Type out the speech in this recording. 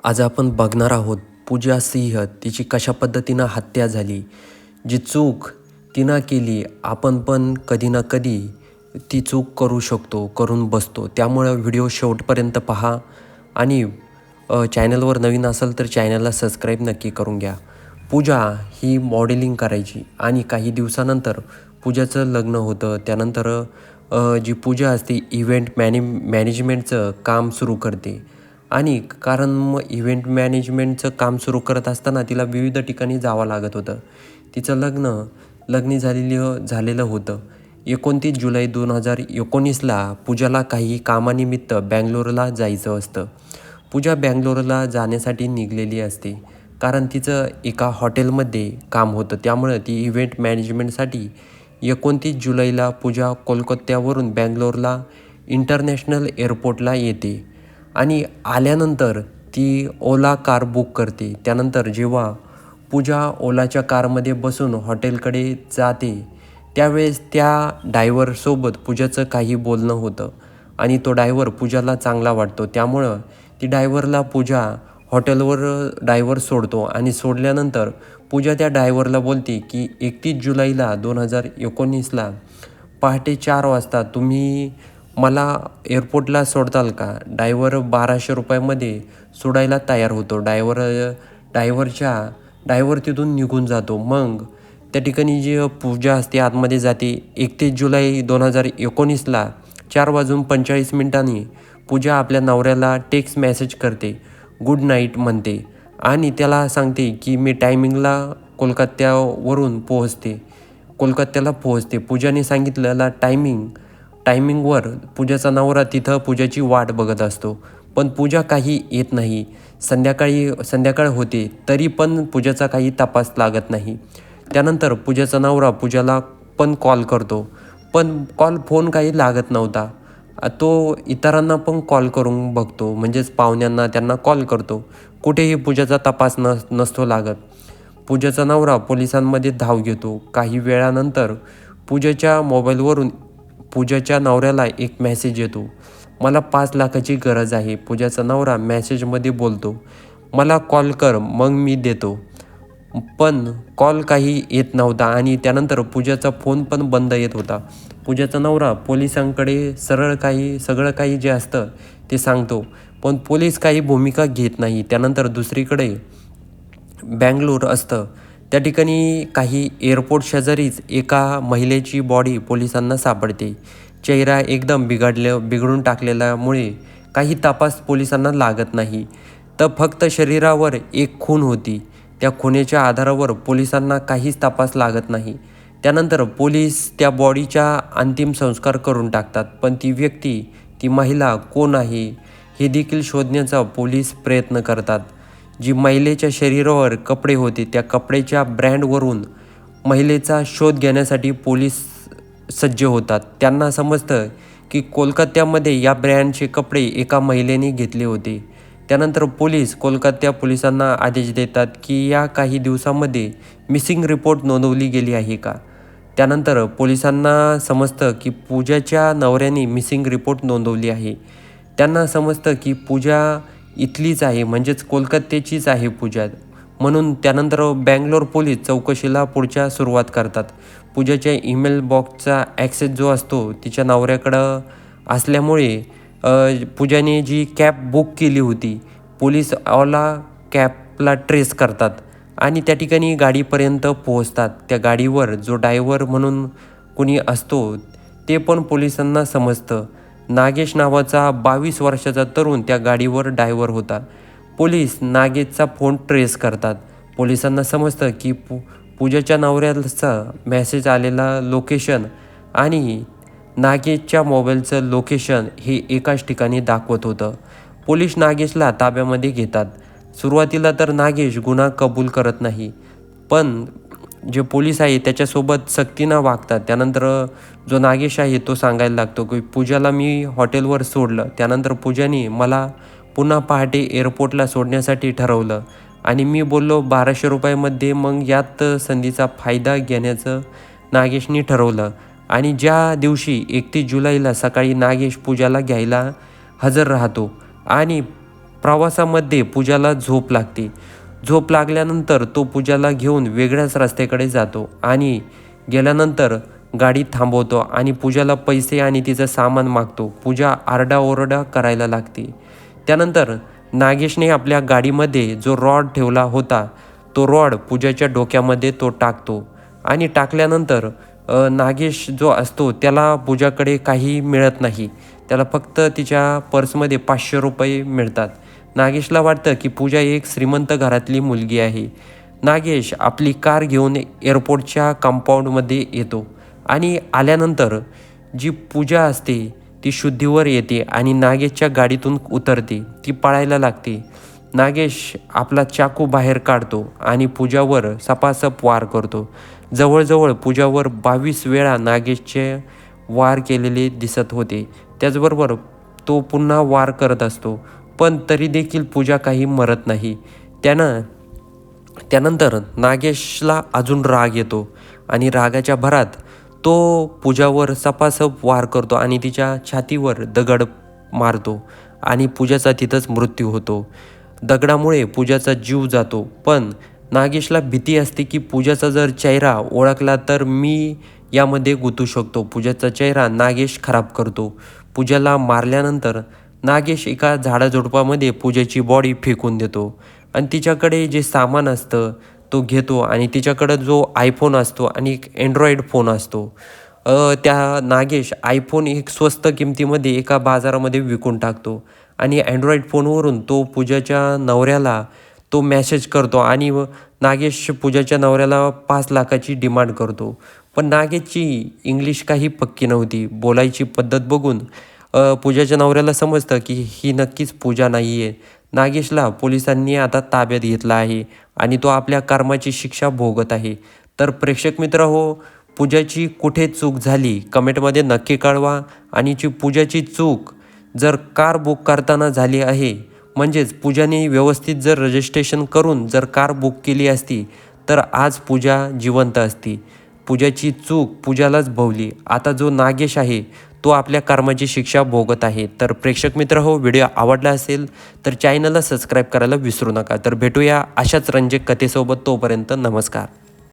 आज आपण बघणार आहोत पूजा सिंह तिची कशा पद्धतीनं हत्या झाली. जी चूक तिनं केली आपण पण कधी ना कधी ती चूक करू शकतो, करून बसतो. त्यामुळं व्हिडिओ शेवटपर्यंत पहा आणि चॅनलवर नवीन असेल तर चॅनलला सबस्क्राईब नक्की करून घ्या. पूजा ही मॉडेलिंग करायची आणि काही दिवसानंतर पूजाचं लग्न होतं. त्यानंतर जी पूजा असते इव्हेंट मॅनेजमेंटचं काम सुरू करते. आणि कारण मग इव्हेंट मॅनेजमेंटचं काम सुरू करत असताना तिला विविध ठिकाणी जावं लागत होतं. तिचं लग्न झालेलं होतं. 29 जुलै 2019ला पूजाला काही कामानिमित्त बँगलोरला जायचं असतं. पूजा बँगलोरला जाण्यासाठी निघालेली असते. कारण तिचं एका हॉटेलमध्ये काम होतं. त्यामुळं ती इव्हेंट मॅनेजमेंटसाठी 29 जुलैला पूजा कोलकात्यावरून बँगलोरला इंटरनॅशनल एअरपोर्टला येते. आणि आल्यानंतर ती ओला कार बुक करते. त्यानंतर जेव्हा पूजा ओलाच्या कारमध्ये बसून हॉटेलकडे जाते त्यावेळेस त्या ड्रायव्हरसोबत पूजाचं काही बोलणं होतं आणि तो ड्रायव्हर पूजाला चांगला वाटतो. त्यामुळं ती पूजा हॉटेलवर ड्रायव्हर सोडतो आणि सोडल्यानंतर पूजा त्या ड्रायव्हरला बोलते की 31 जुलैला 2019ला पहाटे 4 वाजता तुम्ही मला एअरपोर्टला सोडताल का? ड्रायव्हर ₹1200 सोडायला तयार होतो. ड्रायव्हर तिथून निघून जातो. मग त्या ठिकाणी जी पूजा असते आतमध्ये जाते. 31 जुलै 2019ला 4:45 पूजा आपल्या नवऱ्याला टेक्स्ट मेसेज करते. गुड नाईट म्हणते आणि त्याला सांगते की मी टायमिंगला कोलकात्याला पोहोचते. पूजाने सांगितलेला टायमिंगवर पूजाचा नवरा तिथं पूजाची वाट बघत असतो. पण पूजा काही येत नाही. संध्याकाळ होते तरी पण पूजाचा काही तपास लागत नाही. त्यानंतर पूजाचा नवरा पूजाला पण कॉल करतो. पण फोन काही लागत नव्हता. तो इतरांना पण कॉल करून बघतो, म्हणजेच पाहुण्यांना त्यांना कॉल करतो. कुठेही पूजाचा तपास नसतो लागत. पूजाचा नवरा पोलिसांमध्ये धाव घेतो. काही वेळानंतर पूजाच्या मोबाईलवरून पूजाच्या नवऱ्याला एक मेसेज येतो. मला 5 लाखाची गरज आहे. पूजाचा नवरा मेसेजमध्ये बोलतो, मला कॉल कर मग मी देतो. पण कॉल काही येत नव्हता आणि त्यानंतर पूजाचा फोन पण बंद येत होता. पूजाचा नवरा पोलिसांकडे सगळं काही जे असतं ते सांगतो. पण पोलीस काही भूमिका घेत नाही. त्यानंतर दुसरीकडे बँगलोर असतं. त्या ठिकाणी काही एअरपोर्ट शेजारीच एका महिलेची बॉडी पोलिसांना सापडते. चेहरा एकदम बिघडून टाकलेल्यामुळे काही तपास पोलिसांना लागत नाही. तर फक्त शरीरावर एक खून होती. त्या खुनाच्या आधारावर पोलिसांना काहीच तपास लागत नाही. त्यानंतर पोलीस त्या बॉडीचा अंतिम संस्कार करून टाकतात. पण ती महिला कोण आहे हे देखील शोधण्याचा पोलीस प्रयत्न करतात. जी महिलेच्या शरीरावर कपडे होते त्या कपड्याच्या ब्रँडवरून महिलेचा शोध घेण्यासाठी पोलीस सज्ज होतात. त्यांना समजतं की कोलकात्यामध्ये या ब्रँडचे कपडे एका महिलेने घेतले होते. त्यानंतर कोलकात्या पोलिसांना आदेश देतात की या काही दिवसामध्ये मिसिंग रिपोर्ट नोंदवली गेली आहे का? त्यानंतर पोलिसांना समजतं की पूजाच्या नवऱ्याने मिसिंग रिपोर्ट नोंदवली आहे. त्यांना समजतं की पूजा इथलीच आहे, म्हणजेच कोलकात्याचीच आहे पूजा. म्हणून त्यानंतर बँगलोर पोलीस चौकशीला पुढच्या सुरुवात करतात. पूजाच्या ईमेल बॉक्सचा ॲक्सेस जो असतो तिच्या नवऱ्याकडं असल्यामुळे पूजाने जी कॅब बुक केली होती पोलीस ओला कॅबला ट्रेस करतात आणि त्या ठिकाणी गाडीपर्यंत पोहोचतात. त्या गाडीवर जो ड्रायव्हर म्हणून कुणी असतो ते पण पोलिसांना समजतं. नागेश नावाचा 22 वर्षाचा तरुण त्या गाडीवर ड्रायव्हर होता. पोलीस नागेशचा फोन ट्रेस करतात. पोलिसांना समजतं की पूजाच्या नवऱ्याचा मेसेज आलेला लोकेशन आणि नागेशच्या मोबाईलचं लोकेशन हे एकाच ठिकाणी दाखवत होतं. पोलीस नागेशला ताब्यामध्ये घेतात. सुरुवातीला तर नागेश गुन्हा कबूल करत नाही. पण जे पोलीस आहे त्याच्यासोबत सक्तीनं वागतात. त्यानंतर जो नागेश आहे तो सांगायला लागतो की पूजाला मी हॉटेलवर सोडलं. त्यानंतर पूजाने मला पुन्हा पहाटे एअरपोर्टला सोडण्यासाठी ठरवलं आणि मी बोललो ₹1200 मग यात संधीचा फायदा घेण्याचं नागेशने ठरवलं. आणि ज्या दिवशी 31 जुलैला सकाळी नागेश पूजाला घ्यायला हजर राहतो आणि प्रवासामध्ये पूजाला झोप लागते. झोप लागल्यानंतर तो पूजाला घेऊन वेगळ्याच रस्त्याकडे जातो आणि गेल्यानंतर गाडी थांबवतो आणि पूजाला पैसे आणि तिचं सामान मागतो. पूजा आरडाओरडा करायला लागते. त्यानंतर नागेशने आपल्या गाडीमध्ये जो रॉड ठेवला होता तो रॉड पूजाच्या डोक्यामध्ये तो टाकतो आणि टाकल्यानंतर नागेश जो असतो त्याला पूजाकडे काही मिळत नाही. त्याला फक्त तिच्या पर्समध्ये 500 रुपये मिळतात. नागेशला वाटतं की पूजा एक श्रीमंत घरातली मुलगी आहे. नागेश आपली कार घेऊन एअरपोर्टच्या कंपाऊंडमध्ये येतो आणि आल्यानंतर जी पूजा असते ती शुद्धीवर येते आणि नागेशच्या गाडीतून उतरते. ती पळायला लागते. नागेश आपला चाकू बाहेर काढतो आणि पूजावर सपासप वार करतो. जवळजवळ पूजावर 22 वेळा नागेशचे वार केलेले दिसत होते. त्याचबरोबर तो पुन्हा वार करत असतो, पण तरी देखील पूजा काही मरत नाही. त्यानंतर नागेशला अजून राग येतो आणि रागाच्या भरात तो पूजावर सपासप वार करतो आणि तिच्या छातीवर दगड मारतो आणि पूजाचा तिथंच मृत्यू होतो. दगडामुळे पूजाचा जीव जातो, पण नागेशला भीती असते की पूजाचा जर चेहरा ओळखला तर मी यामध्ये गुंतू शकतो. पूजाचा चेहरा नागेश खराब करतो. पूजाला मारल्यानंतर नागेश एका झाडाझुडपामध्ये पूजेची बॉडी फेकून देतो आणि तिच्याकडे जे सामान असतं तो घेतो आणि तिच्याकडं जो आयफोन असतो आणि एक अँड्रॉईड फोन असतो. त्या नागेश आयफोन एक स्वस्त किमतीमध्ये एका बाजारामध्ये विकून टाकतो आणि अँड्रॉईड फोनवरून तो पूजाच्या नवऱ्याला तो मेसेज करतो आणि नागेश पूजाच्या नवऱ्याला 5 लाखाची डिमांड करतो. पण नागेशची इंग्लिश काही पक्की नव्हती. बोलायची पद्धत बघून पूजाच्या नवऱ्याला समजतं की ही नक्कीच पूजा नाही आहे. नागेशला पोलिसांनी आता ताब्यात घेतला आहे आणि तो आपल्या कर्माची शिक्षा भोगत आहे. तर प्रेक्षक मित्र हो, पूजाची कुठे चूक झाली कमेंटमध्ये नक्की कळवा. आणि पूजाची चूक जर कार बुक करताना झाली आहे, म्हणजेच पूजाने व्यवस्थित जर रजिस्ट्रेशन करून जर कार बुक केली असती तर आज पूजा जिवंत असती. पूजाची चूक पूजालाच भोवली. आता जो नागेश आहे तो आपल्या कर्माची शिक्षा भोगत आहे. तर प्रेक्षक मित्र हो, व्हिडिओ आवडला असेल तर चॅनलला सबस्क्राईब करायला विसरू नका. तर भेटूया अशाच रंजक कथेसोबत. तोपर्यंत नमस्कार.